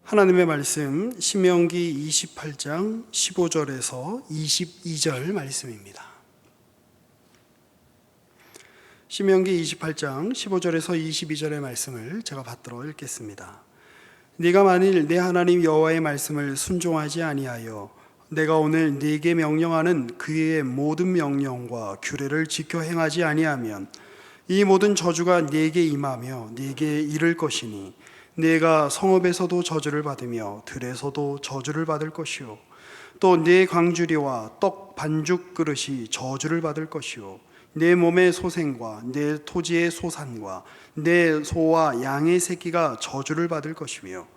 하나님의 말씀 신명기 28장 15절에서 22절 말씀입니다. 신명기 28장 15절에서 22절의 말씀을 제가 받들어 읽겠습니다. 네가 만일 내 하나님 여호와의 말씀을 순종하지 아니하여 내가 오늘 네게 명령하는 그의 모든 명령과 규례를 지켜 행하지 아니하면 이 모든 저주가 네게 임하며 네게 이를 것이니 네가 성읍에서도 저주를 받으며 들에서도 저주를 받을 것이요 또 네 광주리와 떡 반죽 그릇이 저주를 받을 것이요 내 몸의 소생과 내 토지의 소산과 내 소와 양의 새끼가 저주를 받을 것이며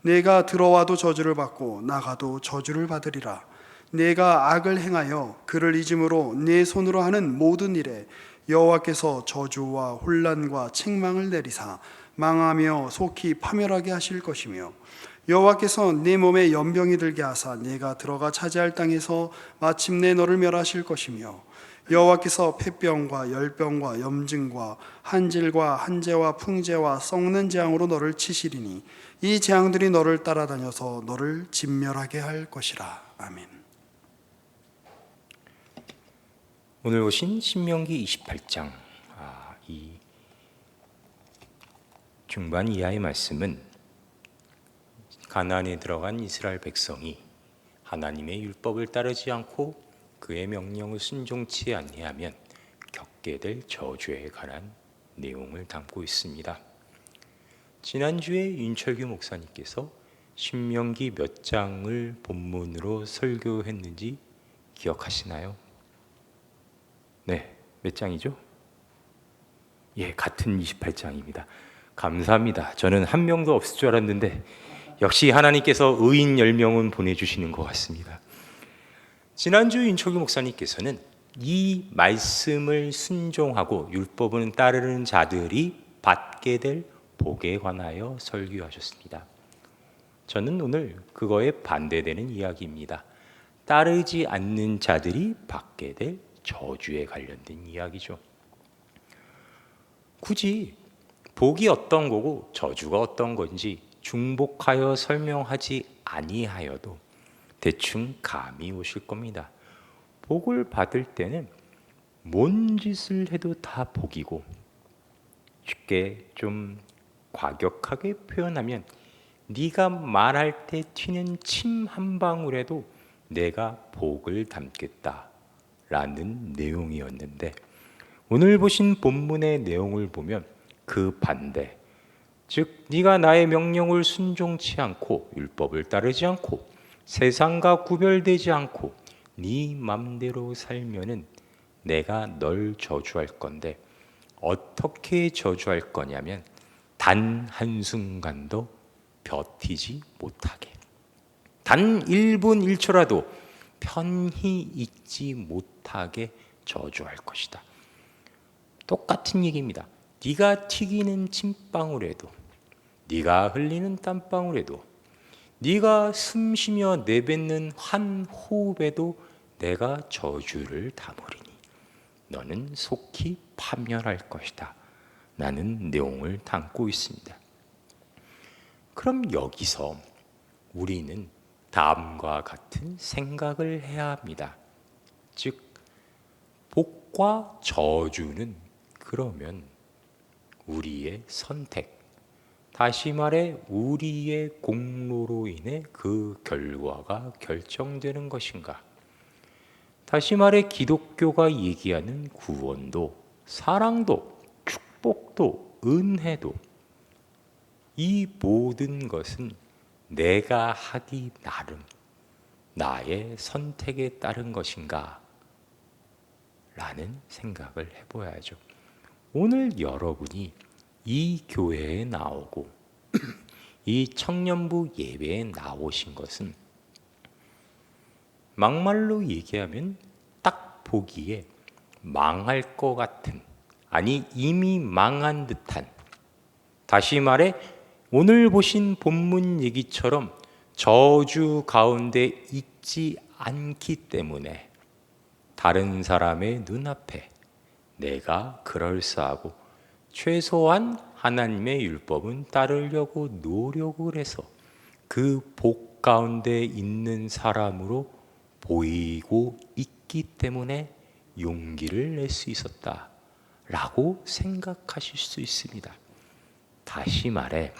내가 들어와도 저주를 받고 나가도 저주를 받으리라. 내가 악을 행하여 그를 잊음으로 내 손으로 하는 모든 일에 여호와께서 저주와 혼란과 책망을 내리사 망하며 속히 파멸하게 하실 것이며 여호와께서 네 몸에 연병이 들게 하사 내가 들어가 차지할 땅에서 마침내 너를 멸하실 것이며 여호와께서 폐병과 열병과 염증과 한질과 한재와 풍재와 썩는 재앙으로 너를 치시리니 이 재앙들이 너를 따라다녀서 너를 진멸하게 할 것이라. 아멘. 오늘 보신 신명기 28장 이 중반 이하의 말씀은 가나안에 들어간 이스라엘 백성이 하나님의 율법을 따르지 않고 그의 명령을 순종치 아니하면 겪게 될 저주에 관한 내용을 담고 있습니다. 지난주에 윤철규 목사님께서 신명기 몇 장을 본문으로 설교했는지 기억하시나요? 네, 몇 장이죠? 예, 같은 28장입니다. 감사합니다. 저는 한 명도 없을 줄 알았는데 역시 하나님께서 의인 10명은 보내주시는 것 같습니다. 지난주 윤철규 목사님께서는 이 말씀을 순종하고 율법을 따르는 자들이 받게 될 복에 관하여 설교하셨습니다. 저는 오늘 그거에 반대되는 이야기입니다. 따르지 않는 자들이 받게 될 저주에 관련된 이야기죠. 굳이 복이 어떤 거고 저주가 어떤 건지 중복하여 설명하지 아니하여도 대충 감이 오실 겁니다. 복을 받을 때는 뭔 짓을 해도 다 복이고, 쉽게 좀 과격하게 표현하면 네가 말할 때 튀는 침 한 방울에도 내가 복을 담겠다라는 내용이었는데, 오늘 보신 본문의 내용을 보면 그 반대, 즉 네가 나의 명령을 순종치 않고 율법을 따르지 않고 세상과 구별되지 않고 네 맘대로 살면은 내가 널 저주할 건데, 어떻게 저주할 거냐면 단 한순간도 버티지 못하게, 단 1분 1초라도 편히 있지 못하게 저주할 것이다. 똑같은 얘기입니다. 네가 튀기는 침방울에도, 네가 흘리는 땀방울에도, 네가 숨쉬며 내뱉는 한 호흡에도 내가 저주를 담으리니 너는 속히 파멸할 것이다 라는 내용을 담고 있습니다. 그럼 여기서 우리는 다음과 같은 생각을 해야 합니다. 즉, 복과 저주는 그러면 우리의 선택, 다시 말해 우리의 공로로 인해 그 결과가 결정되는 것인가? 다시 말해 기독교가 얘기하는 구원도, 사랑도, 축복도, 은혜도, 이 모든 것은 내가 하기 나름 나의 선택에 따른 것인가? 라는 생각을 해봐야죠. 오늘 여러분이 이 교회에 나오고 이 청년부 예배에 나오신 것은 막말로 얘기하면 딱 보기에 망할 것 같은, 아니 이미 망한 듯한, 다시 말해 오늘 보신 본문 얘기처럼 저주 가운데 있지 않기 때문에 다른 사람의 눈앞에 내가 그럴싸하고 최소한 하나님의 율법은 따르려고 노력을 해서 그 복 가운데 있는 사람으로 보이고 있기 때문에 용기를 낼 수 있었다라고 생각하실 수 있습니다. 다시 말해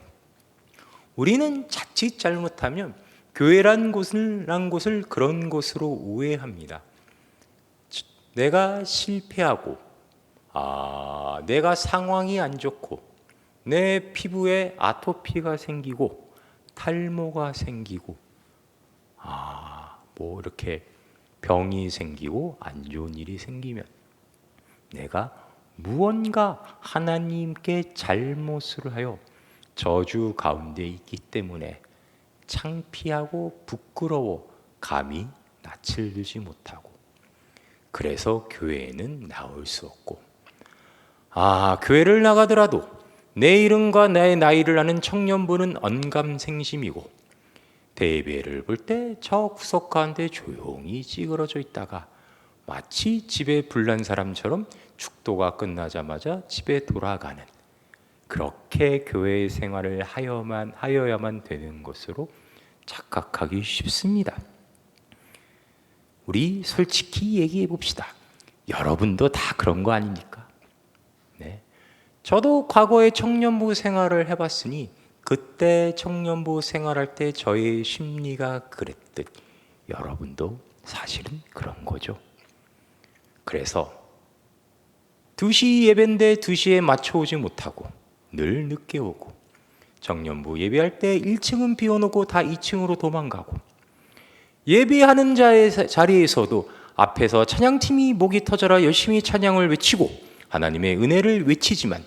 우리는 자칫 잘못하면 교회란 곳을 그런 곳으로 오해합니다. 내가 실패하고 내가 상황이 안 좋고 내 피부에 아토피가 생기고 탈모가 생기고 뭐 이렇게 병이 생기고 안 좋은 일이 생기면 내가 무언가 하나님께 잘못을 하여 저주 가운데 있기 때문에 창피하고 부끄러워 감히 낯을 들지 못하고 그래서 교회에는 나올 수 없고 교회를 나가더라도 내 이름과 나의 나이를 아는 청년부는 언감생심이고 대예배를 볼 때 저 구석 가운데 조용히 찌그러져 있다가 마치 집에 불난 사람처럼 축도가 끝나자마자 집에 돌아가는 그렇게 교회 생활을 하여야만 되는 것으로 착각하기 쉽습니다. 우리 솔직히 얘기해 봅시다. 여러분도 다 그런 거 아닙니까? 네. 저도 과거에 청년부 생활을 해봤으니 그때 청년부 생활할 때 저의 심리가 그랬듯 여러분도 사실은 그런 거죠. 그래서 2시 예배인데 2시에 맞춰오지 못하고 늘 늦게 오고 청년부 예배할 때 1층은 비워놓고 다 2층으로 도망가고 예배하는 자리에서도 앞에서 찬양팀이 목이 터져라 열심히 찬양을 외치고 하나님의 은혜를 외치지만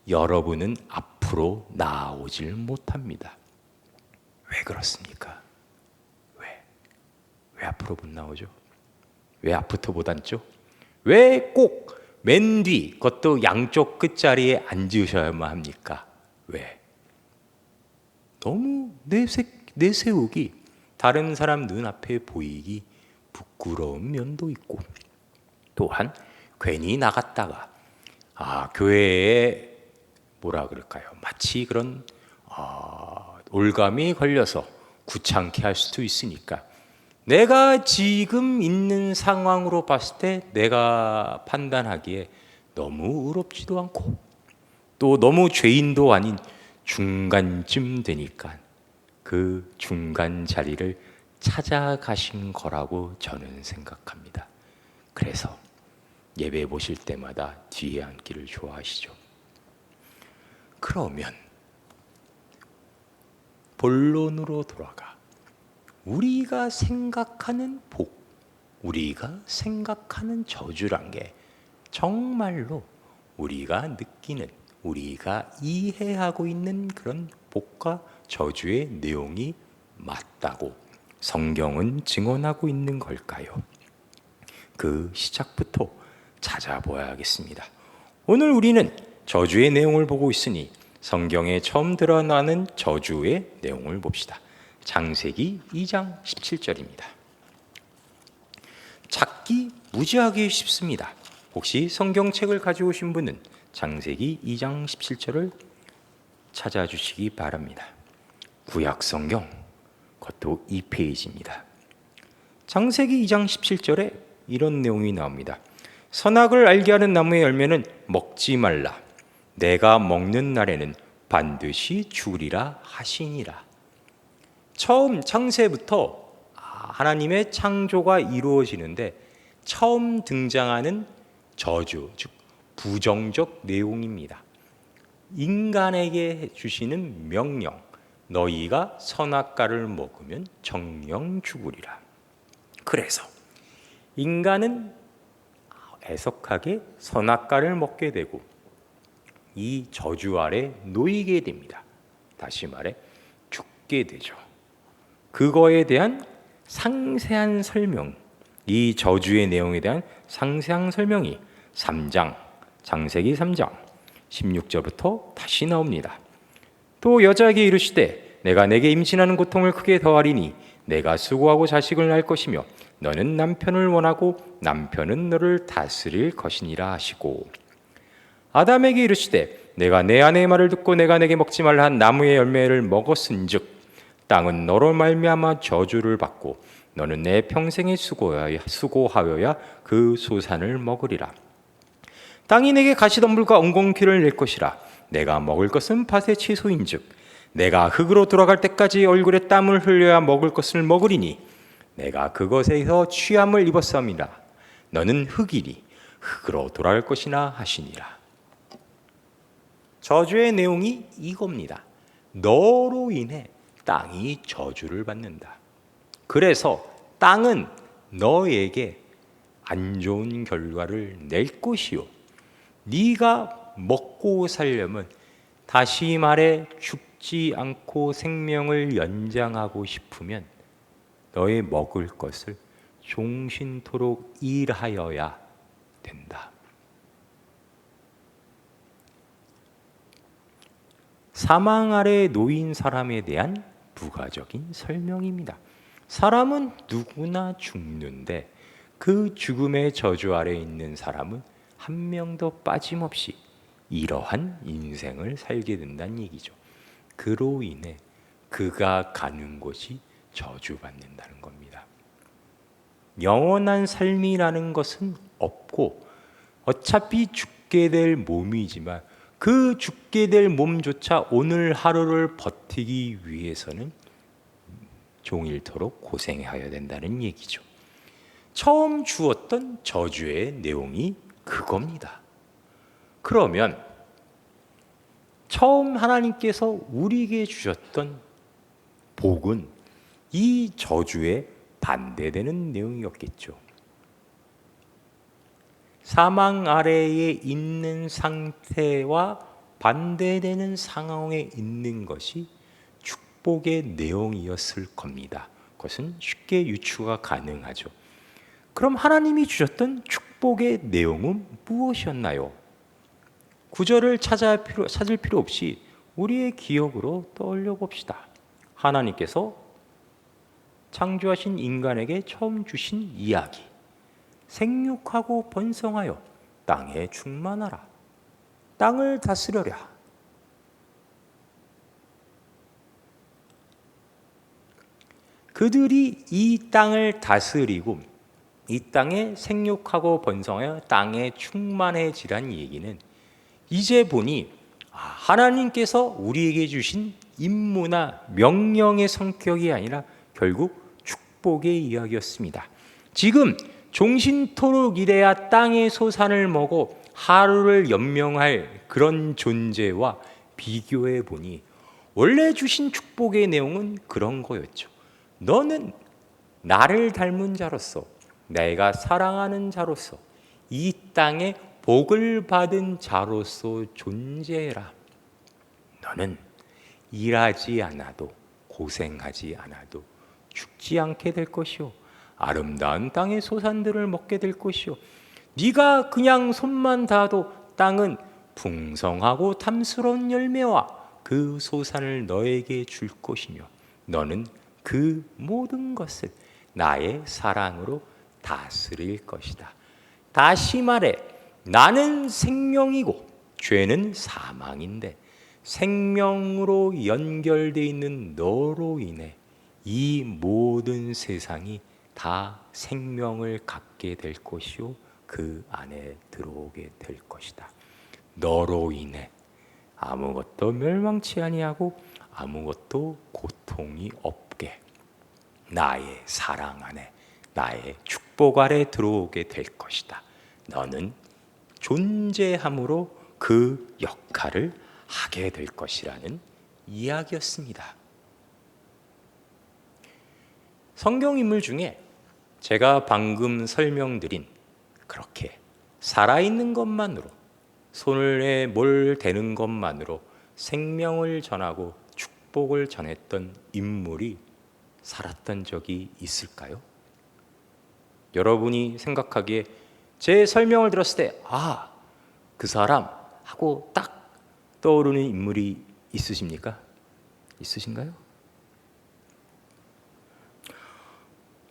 여러분은 앞으로 나오질 못합니다. 왜 그렇습니까? 왜 앞으로 못 나오죠? 왜 앞부터 못 앉죠? 왜 꼭 맨 뒤 그것도 양쪽 끝자리에 앉으셔야만 합니까? 왜? 너무 내세우기 다른 사람 눈앞에 보이기 부끄러운 면도 있고 또한 괜히 나갔다가 교회에 뭐라 그럴까요? 마치 그런 올감이 걸려서 구창케 할 수도 있으니까 내가 지금 있는 상황으로 봤을 때 내가 판단하기에 너무 의롭지도 않고 또 너무 죄인도 아닌 중간쯤 되니까 그 중간 자리를 찾아가신 거라고 저는 생각합니다. 그래서 예배 보실 때마다 뒤에 앉기를 좋아하시죠. 그러면 본론으로 돌아가 우리가 생각하는 복, 우리가 생각하는 저주란 게 정말로 우리가 느끼는, 우리가 이해하고 있는 그런 복과 저주의 내용이 맞다고 성경은 증언하고 있는 걸까요? 그 시작부터 찾아보아야겠습니다. 오늘 우리는 저주의 내용을 보고 있으니 성경에 처음 드러나는 저주의 내용을 봅시다. 창세기 2장 17절입니다. 찾기 무지하게 쉽습니다. 혹시 성경책을 가져오신 분은 창세기 2장 17절을 찾아주시기 바랍니다. 구약 성경, 그것도 2페이지입니다. 창세기 2장 17절에 이런 내용이 나옵니다. 선악을 알게 하는 나무의 열매는 먹지 말라. 내가 먹는 날에는 반드시 죽으리라 하시니라. 처음 창세부터 하나님의 창조가 이루어지는데 처음 등장하는 저주, 즉 부정적 내용입니다. 인간에게 주시는 명령, 너희가 선악과를 먹으면 정령 죽으리라. 그래서 인간은 애석하게 선악과를 먹게 되고 이 저주 아래 놓이게 됩니다. 다시 말해 죽게 되죠. 그거에 대한 상세한 설명, 이 저주의 내용에 대한 상세한 설명이 3장, 창세기 3장 16절부터 다시 나옵니다. 또 여자에게 이르시되 내가 내게 임신하는 고통을 크게 더하리니 내가 수고하고 자식을 낳을 것이며 너는 남편을 원하고 남편은 너를 다스릴 것이니라 하시고 아담에게 이르시되 내가 내 아내의 말을 듣고 내가 내게 먹지 말라 한 나무의 열매를 먹었은즉 땅은 너로 말미암아 저주를 받고 너는 내 평생에 수고하여야 그 소산을 먹으리라. 땅이 내게 가시덤불과 엉겅퀴를 낼 것이라. 내가 먹을 것은 밭의 채소인즉 내가 흙으로 돌아갈 때까지 얼굴에 땀을 흘려야 먹을 것을 먹으리니 내가 그것에서 취함을 입었사옵니다. 너는 흙이니 흙으로 돌아갈 것이나 하시니라. 저주의 내용이 이겁니다. 너로 인해 땅이 저주를 받는다. 그래서 땅은 너에게 안 좋은 결과를 낼 것이요, 네가 먹고 살려면, 다시 말해 죽지 않고 생명을 연장하고 싶으면 너의 먹을 것을 종신토록 일하여야 된다. 사망 아래 놓인 사람에 대한 부가적인 설명입니다. 사람은 누구나 죽는데 그 죽음의 저주 아래 있는 사람은 한 명도 빠짐없이 이러한 인생을 살게 된다는 얘기죠. 그로 인해 그가 가는 곳이 저주받는다는 겁니다. 영원한 삶이라는 것은 없고 어차피 죽게 될 몸이지만 그 죽게 될 몸조차 오늘 하루를 버티기 위해서는 종일토록 고생해야 된다는 얘기죠. 처음 주었던 저주의 내용이 그겁니다. 그러면 처음 하나님께서 우리에게 주셨던 복은 이 저주에 반대되는 내용이었겠죠. 사망 아래에 있는 상태와 반대되는 상황에 있는 것이 축복의 내용이었을 겁니다. 그것은 쉽게 유추가 가능하죠. 그럼 하나님이 주셨던 축복의 내용은 무엇이었나요? 구절을 찾을 필요 없이 우리의 기억으로 떠올려 봅시다. 하나님께서 창조하신 인간에게 처음 주신 이야기, 생육하고 번성하여 땅에 충만하라, 땅을 다스려라. 그들이 이 땅을 다스리고 이 땅에 생육하고 번성하여 땅에 충만해지란 얘기는 이제 보니 하나님께서 우리에게 주신 임무나 명령의 성격이 아니라 결국 축복의 이야기였습니다. 지금 종신토록 이래야 땅의 소산을 먹어 하루를 연명할 그런 존재와 비교해 보니 원래 주신 축복의 내용은 그런 거였죠. 너는 나를 닮은 자로서, 내가 사랑하는 자로서, 이 땅에 복을 받은 자로서 존재해라. 너는 일하지 않아도, 고생하지 않아도 죽지 않게 될 것이요, 아름다운 땅의 소산들을 먹게 될 것이요, 네가 그냥 손만 닿아도 땅은 풍성하고 탐스러운 열매와 그 소산을 너에게 줄 것이며 너는 그 모든 것을 나의 사랑으로 다스릴 것이다. 다시 말해 나는 생명이고 죄는 사망인데 생명으로 연결되어 있는 너로 인해 이 모든 세상이 다 생명을 갖게 될 것이요, 그 안에 들어오게 될 것이다. 너로 인해 아무것도 멸망치 아니하고 아무것도 고통이 없게 나의 사랑 안에, 나의 축복 아래 들어오게 될 것이다. 너는 존재함으로 그 역할을 하게 될 것이라는 이야기였습니다. 성경 인물 중에 제가 방금 설명드린 그렇게 살아있는 것만으로, 손에 뭘 대는 것만으로 생명을 전하고 축복을 전했던 인물이 살았던 적이 있을까요? 여러분이 생각하기에 제 설명을 들었을 때 그 사람 하고 딱 떠오르는 인물이 있으십니까? 있으신가요?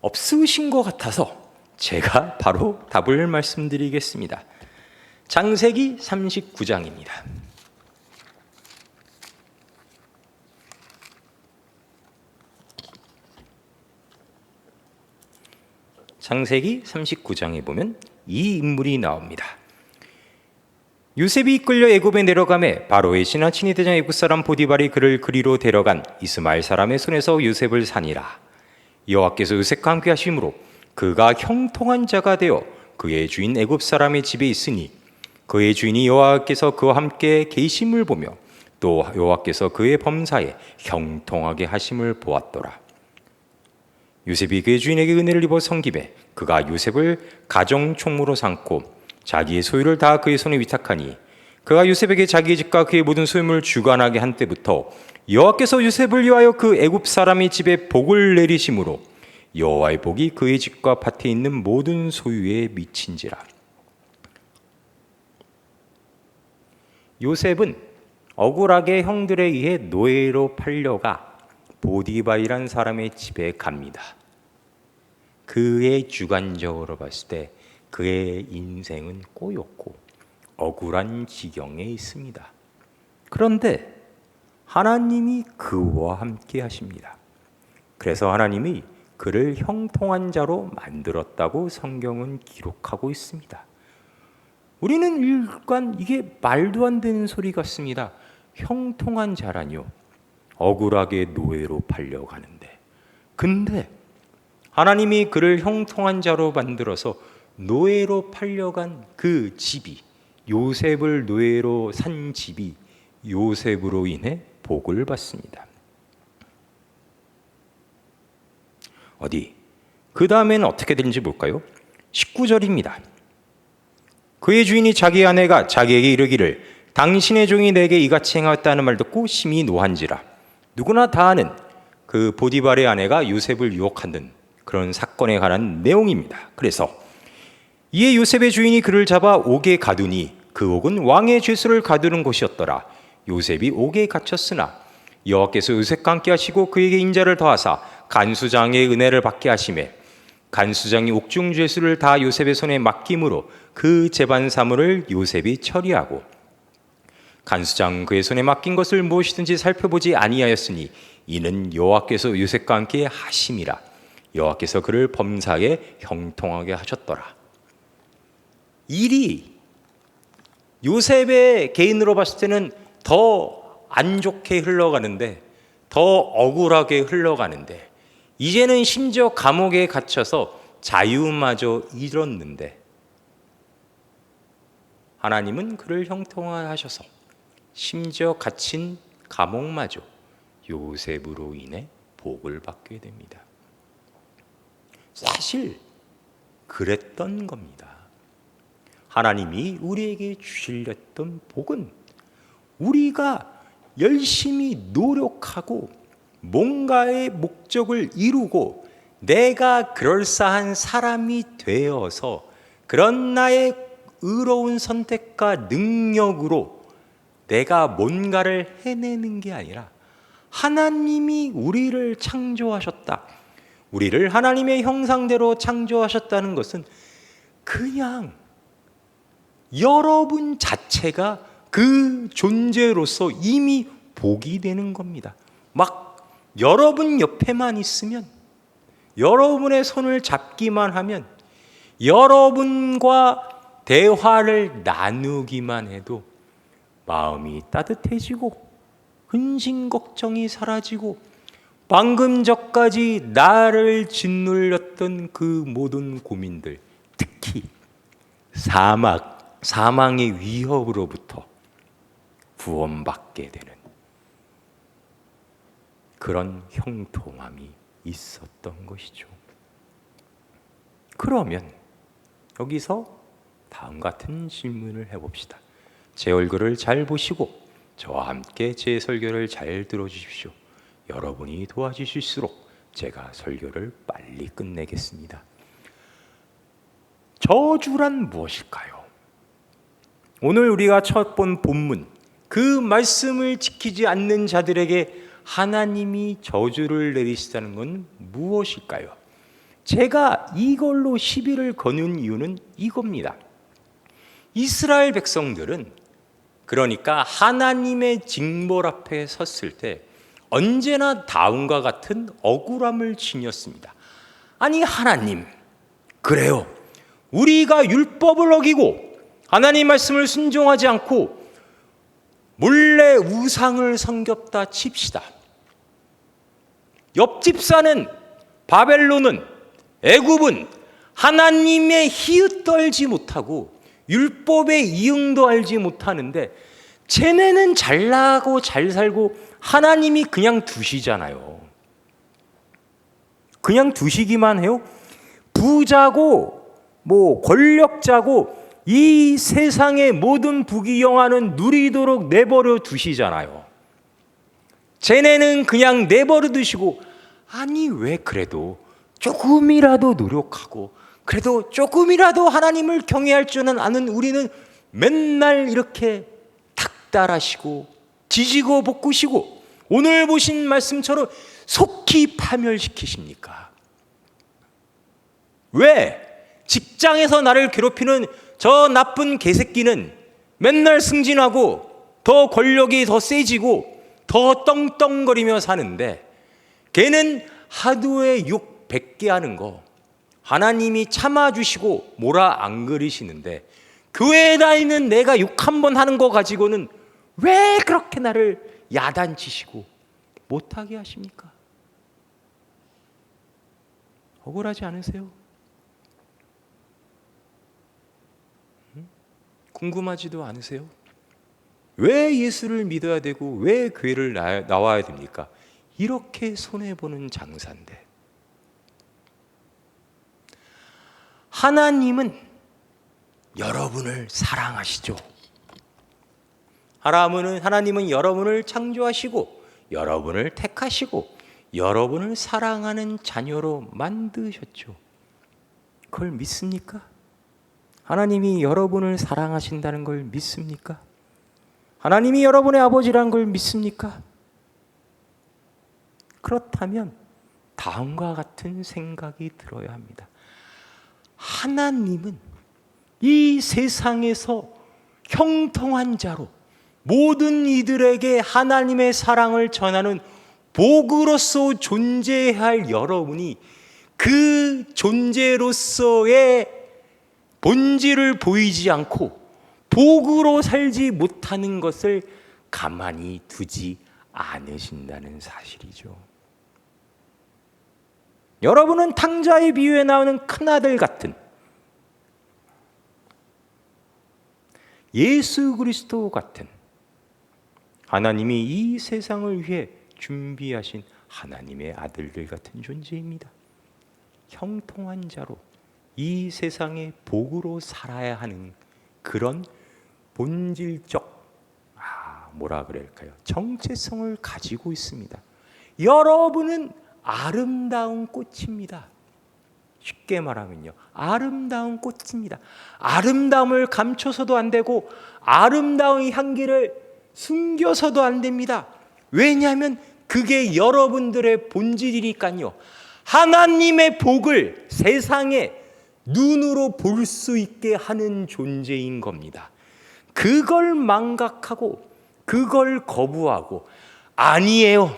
없으신 것 같아서 제가 바로 답을 말씀드리겠습니다. 창세기 39장입니다. 창세기 39장에 보면 이 인물이 나옵니다. 요셉이 이끌려 애굽에 내려가매 바로의 신하 친위 대장 애굽 사람 보디발이 그를 그리로 데려간 이스마엘 사람의 손에서 요셉을 산이라. 여호와께서 요셉과 함께 하심으로 그가 형통한 자가 되어 그의 주인 애굽 사람의 집에 있으니 그의 주인이 여호와께서 그와 함께 계심을 보며 또 여호와께서 그의 범사에 형통하게 하심을 보았더라. 요셉이 그의 주인에게 은혜를 입어 섬김에 그가 요셉을 가정 총무로 삼고 자기의 소유를 다 그의 손에 위탁하니 그가 요셉에게 자기의 집과 그의 모든 소유물을 주관하게 한 때부터 여호와께서 요셉을 위하여 그 애굽 사람의 집에 복을 내리심으로 여호와의 복이 그의 집과 밭에 있는 모든 소유에 미친지라. 요셉은 억울하게 형들에 의해 노예로 팔려가 보디발이란 사람의 집에 갑니다. 그의 주관적으로 봤을 때 그의 인생은 꼬였고 억울한 지경에 있습니다. 그런데 하나님이 그와 함께 하십니다. 그래서 하나님이 그를 형통한 자로 만들었다고 성경은 기록하고 있습니다. 우리는 일단 이게 말도 안 되는 소리 같습니다. 형통한 자라뇨. 억울하게 노예로 팔려가는데. 근데 하나님이 그를 형통한 자로 만들어서 노예로 팔려간 그 집이, 요셉을 노예로 산 집이 요셉으로 인해 복을 받습니다. 그 다음에는 어떻게 되는지 볼까요? 19절입니다. 그의 주인이 자기 아내가 자기에게 이르기를 당신의 종이 내게 이같이 행하였다는 말 듣고 심히 노한지라. 누구나 다 아는 그 보디발의 아내가 요셉을 유혹하는 그런 사건에 관한 내용입니다. 그래서 이에 요셉의 주인이 그를 잡아 옥에 가두니 그 옥은 왕의 죄수를 가두는 곳이었더라. 요셉이 옥에 갇혔으나 여호와께서 요셉과 함께 하시고 그에게 인자를 더하사 간수장의 은혜를 받게 하시매 간수장이 옥중 죄수를 다 요셉의 손에 맡김으로 그 재반 사물을 요셉이 처리하고 간수장 그의 손에 맡긴 것을 무엇이든지 살펴보지 아니하였으니 이는 여호와께서 요셉과 함께 하심이라. 여호와께서 그를 범사에 형통하게 하셨더라. 일이 요셉의 개인으로 봤을 때는 더 안 좋게 흘러가는데, 더 억울하게 흘러가는데, 이제는 심지어 감옥에 갇혀서 자유마저 잃었는데 하나님은 그를 형통하셔서 심지어 갇힌 감옥마저 요셉으로 인해 복을 받게 됩니다. 사실 그랬던 겁니다. 하나님이 우리에게 주시려던 복은 우리가 열심히 노력하고 뭔가의 목적을 이루고 내가 그럴싸한 사람이 되어서 그런 나의 의로운 선택과 능력으로 내가 뭔가를 해내는 게 아니라 하나님이 우리를 창조하셨다. 우리를 하나님의 형상대로 창조하셨다는 것은 그냥 여러분 자체가 그 존재로서 이미 복이 되는 겁니다. 막 여러분 옆에만 있으면, 여러분의 손을 잡기만 하면, 여러분과 대화를 나누기만 해도 마음이 따뜻해지고 근심 걱정이 사라지고 방금 전까지 나를 짓눌렸던 그 모든 고민들, 특히 사망의 위협으로부터 구원받게 되는 그런 형통함이 있었던 것이죠. 그러면 여기서 다음 같은 질문을 해봅시다. 제 얼굴을 잘 보시고 저와 함께 제 설교를 잘 들어주십시오. 여러분이 도와주실수록 제가 설교를 빨리 끝내겠습니다. 저주란 무엇일까요? 오늘 우리가 첫 본 본문, 그 말씀을 지키지 않는 자들에게 하나님이 저주를 내리시다는 건 무엇일까요? 제가 이걸로 시비를 거는 이유는 이겁니다. 이스라엘 백성들은 그러니까 하나님의 징벌 앞에 섰을 때 언제나 다음과 같은 억울함을 지녔습니다. 아니 하나님, 그래요. 우리가 율법을 어기고 하나님 말씀을 순종하지 않고 몰래 우상을 섬겼다 칩시다. 옆집 사는 바벨론은, 애굽은 하나님의 희읍도 알지 못하고 율법의 이응도 알지 못하는데 쟤네는 잘나고 잘 살고 하나님이 그냥 두시잖아요. 그냥 두시기만 해요. 부자고 권력자고 이 세상의 모든 부귀영화는 누리도록 내버려 두시잖아요. 쟤네는 그냥 내버려 두시고, 아니 왜 그래도 조금이라도 노력하고 그래도 조금이라도 하나님을 경외할 줄은 아는 우리는 맨날 이렇게 닥달하시고 지지고 볶으시고 오늘 보신 말씀처럼 속히 파멸시키십니까? 왜? 직장에서 나를 괴롭히는 저 나쁜 개새끼는 맨날 승진하고 더 권력이 더 세지고 더 떵떵거리며 사는데 걔는 하루에 욕 100개 하는 거 하나님이 참아주시고 뭐라 안 그리시는데 교회에 다니는 내가 욕 한 번 하는 거 가지고는 왜 그렇게 나를 야단치시고 못하게 하십니까? 억울하지 않으세요? 궁금하지도 않으세요? 왜 예수를 믿어야 되고 왜 교회를 나와야 됩니까? 이렇게 손해보는 장사인데. 하나님은 여러분을 사랑하시죠. 하나님은 여러분을 창조하시고 여러분을 택하시고 여러분을 사랑하는 자녀로 만드셨죠. 그걸 믿습니까? 하나님이 여러분을 사랑하신다는 걸 믿습니까? 하나님이 여러분의 아버지라는 걸 믿습니까? 그렇다면 다음과 같은 생각이 들어야 합니다. 하나님은 이 세상에서 형통한 자로 모든 이들에게 하나님의 사랑을 전하는 복으로서 존재해야 할 여러분이 그 존재로서의 본질을 보이지 않고 복으로 살지 못하는 것을 가만히 두지 않으신다는 사실이죠. 여러분은 탕자의 비유에 나오는 큰아들 같은 예수 그리스도 같은 하나님이 이 세상을 위해 준비하신 하나님의 아들들 같은 존재입니다. 형통한 자로 이 세상의 복으로 살아야 하는 그런 본질적 정체성을 가지고 있습니다. 여러분은 아름다운 꽃입니다. 쉽게 말하면요, 아름다운 꽃입니다. 아름다움을 감춰서도 안 되고 아름다운 향기를 숨겨서도 안 됩니다. 왜냐하면 그게 여러분들의 본질이니까요. 하나님의 복을 세상에 눈으로 볼 수 있게 하는 존재인 겁니다. 그걸 망각하고 그걸 거부하고 아니에요,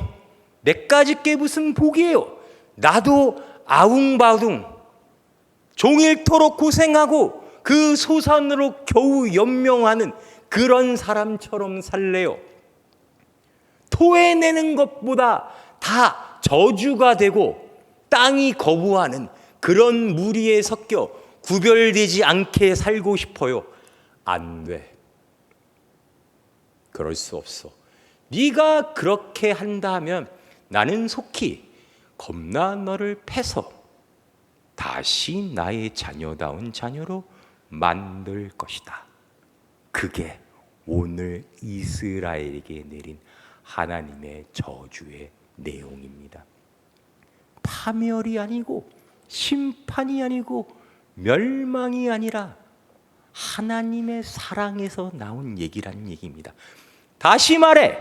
내까짓 게 무슨 복이에요, 나도 아웅바웅 종일토록 고생하고 그 소산으로 겨우 연명하는 그런 사람처럼 살래요. 토해내는 것보다 다 저주가 되고 땅이 거부하는 그런 무리에 섞여 구별되지 않게 살고 싶어요. 안 돼. 그럴 수 없어. 네가 그렇게 한다면 나는 속히 겁나 너를 패서 다시 나의 자녀다운 자녀로 만들 것이다. 그게 오늘 이스라엘에게 내린 하나님의 저주의 내용입니다. 파멸이 아니고 심판이 아니고 멸망이 아니라 하나님의 사랑에서 나온 얘기라는 얘기입니다. 다시 말해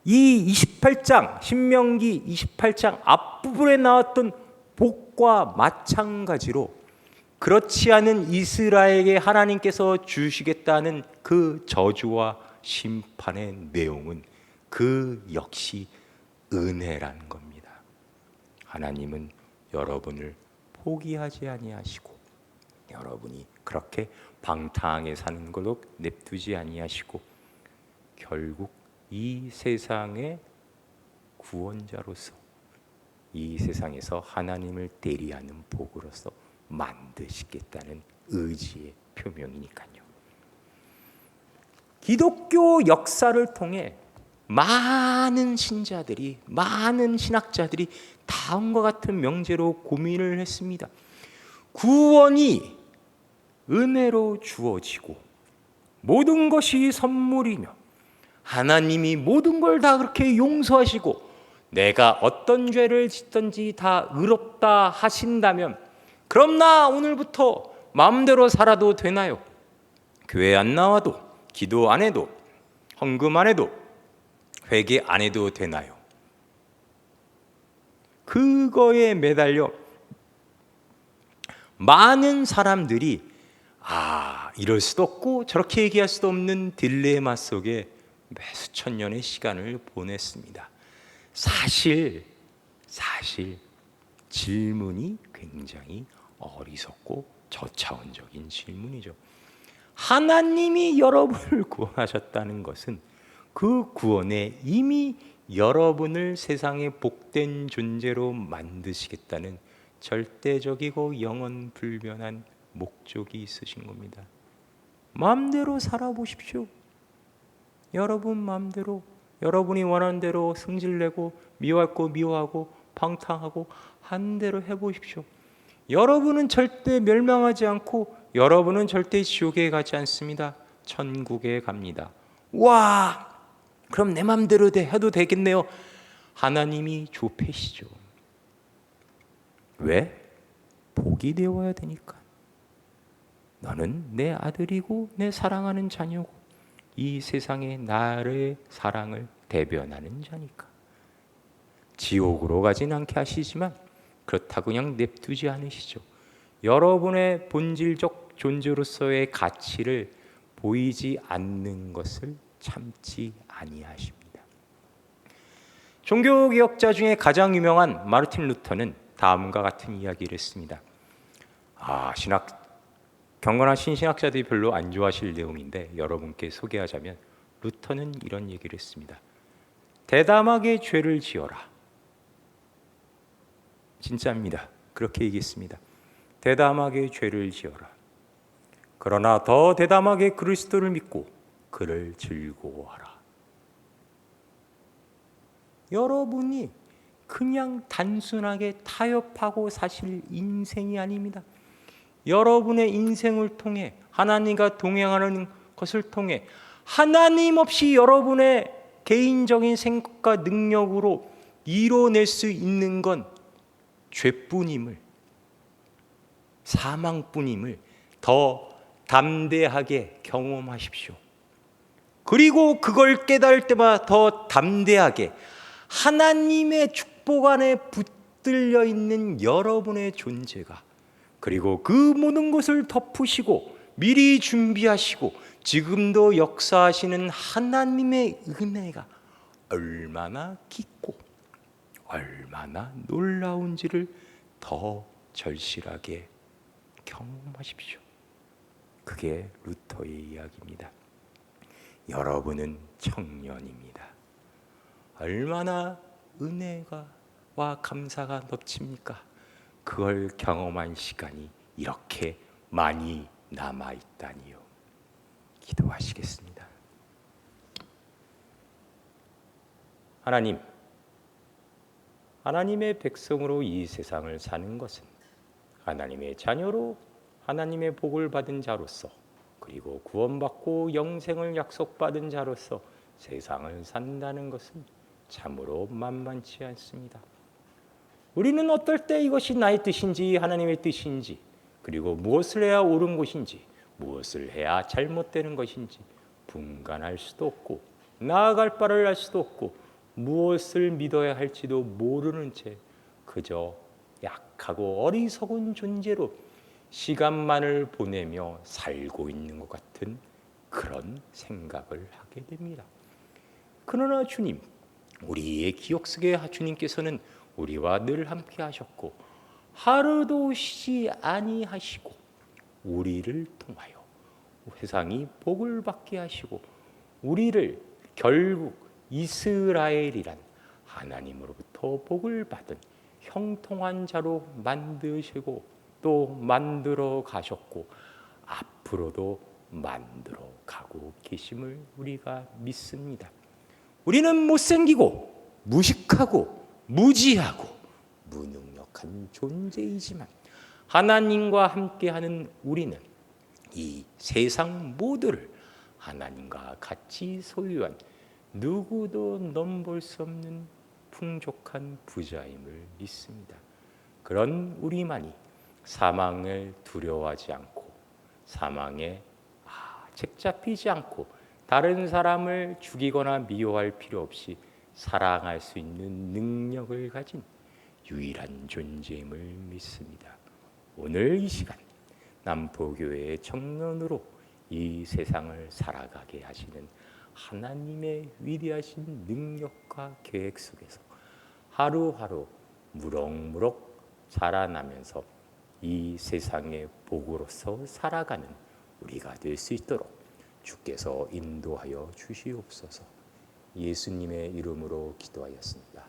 이 28장 신명기 28장 앞부분에 나왔던 복과 마찬가지로 그렇지 않은 이스라엘에게 하나님께서 주시겠다는 그 저주와 심판의 내용은 그 역시 은혜라는 겁니다. 하나님은 여러분을 포기하지 아니하시고 여러분이 그렇게 방탕하게 사는 것도 냅두지 아니하시고 결국 이 세상의 구원자로서 이 세상에서 하나님을 대리하는 복으로서 만드시겠다는 의지의 표명이니까요. 기독교 역사를 통해 많은 신자들이, 많은 신학자들이 다음과 같은 명제로 고민을 했습니다. 구원이 은혜로 주어지고 모든 것이 선물이며 하나님이 모든 걸 다 그렇게 용서하시고 내가 어떤 죄를 짓든지 다 의롭다 하신다면 그럼 나 오늘부터 마음대로 살아도 되나요? 교회 안 나와도 기도 안 해도 헌금 안 해도 회개 안 해도 되나요? 그거에 매달려 많은 사람들이 이럴 수도 없고 저렇게 얘기할 수도 없는 딜레마 속에 수천 년의 시간을 보냈습니다. 사실 질문이 굉장히 어리석고 저차원적인 질문이죠. 하나님이 여러분을 구원하셨다는 것은 그 구원에 이미 여러분을 세상의 복된 존재로 만드시겠다는 절대적이고 영원 불변한 목적이 있으신 겁니다. 마음대로 살아보십시오. 여러분 마음대로, 여러분이 원하는 대로 승질내고 미워할 거 미워하고 방탕하고 한 대로 해보십시오. 여러분은 절대 멸망하지 않고 여러분은 절대 지옥에 가지 않습니다. 천국에 갑니다. 와, 그럼 내 마음대로 해도 되겠네요. 하나님이 좁히시죠. 왜? 복이 되어야 되니까. 너는 내 아들이고 내 사랑하는 자녀고 이 세상에 나의 사랑을 대변하는 자니까. 지옥으로 가진 않게 하시지만 그렇다고 그냥 냅두지 않으시죠. 여러분의 본질적 존재로서의 가치를 보이지 않는 것을 참지 아니하십니다. 종교개혁자 중에 가장 유명한 마르틴 루터는 다음과 같은 이야기를 했습니다. 경건하신 신학자들이 별로 안 좋아하실 내용인데 여러분께 소개하자면 루터는 이런 얘기를 했습니다. 대담하게 죄를 지어라. 진짜입니다. 그렇게 얘기했습니다. 대담하게 죄를 지어라. 그러나 더 대담하게 그리스도를 믿고 그를 즐거워하라. 여러분이 그냥 단순하게 타협하고 사실 인생이 아닙니다. 여러분의 인생을 통해 하나님과 동행하는 것을 통해 하나님 없이 여러분의 개인적인 생각과 능력으로 이뤄낼 수 있는 건 죄뿐임을, 사망뿐임을 더 담대하게 경험하십시오. 그리고 그걸 깨달을 때마다 더 담대하게 하나님의 축복 안에 붙들려 있는 여러분의 존재가, 그리고 그 모든 것을 덮으시고 미리 준비하시고 지금도 역사하시는 하나님의 은혜가 얼마나 깊고 얼마나 놀라운지를 더 절실하게 경험하십시오. 그게 루터의 이야기입니다. 여러분은 청년입니다. 얼마나 은혜와 감사가 넘칩니까? 그걸 경험한 시간이 이렇게 많이 남아있다니요. 기도하시겠습니다. 하나님, 하나님의 백성으로 이 세상을 사는 것은 하나님의 자녀로 하나님의 복을 받은 자로서, 그리고 구원받고 영생을 약속받은 자로서 세상을 산다는 것은 참으로 만만치 않습니다. 우리는 어떨 때 이것이 나의 뜻인지 하나님의 뜻인지, 그리고 무엇을 해야 옳은 것인지 무엇을 해야 잘못되는 것인지 분간할 수도 없고 나아갈 바를 알 수도 없고 무엇을 믿어야 할지도 모르는 채 그저 약하고 어리석은 존재로 시간만을 보내며 살고 있는 것 같은 그런 생각을 하게 됩니다. 그러나 주님, 우리의 기억 속에 주님께서는 우리와 늘 함께 하셨고 하루도 쉬지 아니하시고 우리를 통하여 세상이 복을 받게 하시고 우리를 결국 이스라엘이란 하나님으로부터 복을 받은 형통한 자로 만드시고 또 만들어 가셨고 앞으로도 만들어 가고 계심을 우리가 믿습니다. 우리는 못생기고 무식하고 무지하고 무능력한 존재이지만 하나님과 함께하는 우리는 이 세상 모두를 하나님과 같이 소유한 누구도 넘볼 수 없는 풍족한 부자임을 믿습니다. 그런 우리만이 사망을 두려워하지 않고 사망에 책잡히지 않고 다른 사람을 죽이거나 미워할 필요 없이 사랑할 수 있는 능력을 가진 유일한 존재임을 믿습니다. 오늘 이 시간 남포교회의 청년으로 이 세상을 살아가게 하시는 하나님의 위대하신 능력과 계획 속에서 하루하루 무럭무럭 자라나면서 이 세상의 복으로서 살아가는 우리가 될 수 있도록 주께서 인도하여 주시옵소서. 예수님의 이름으로 기도하였습니다.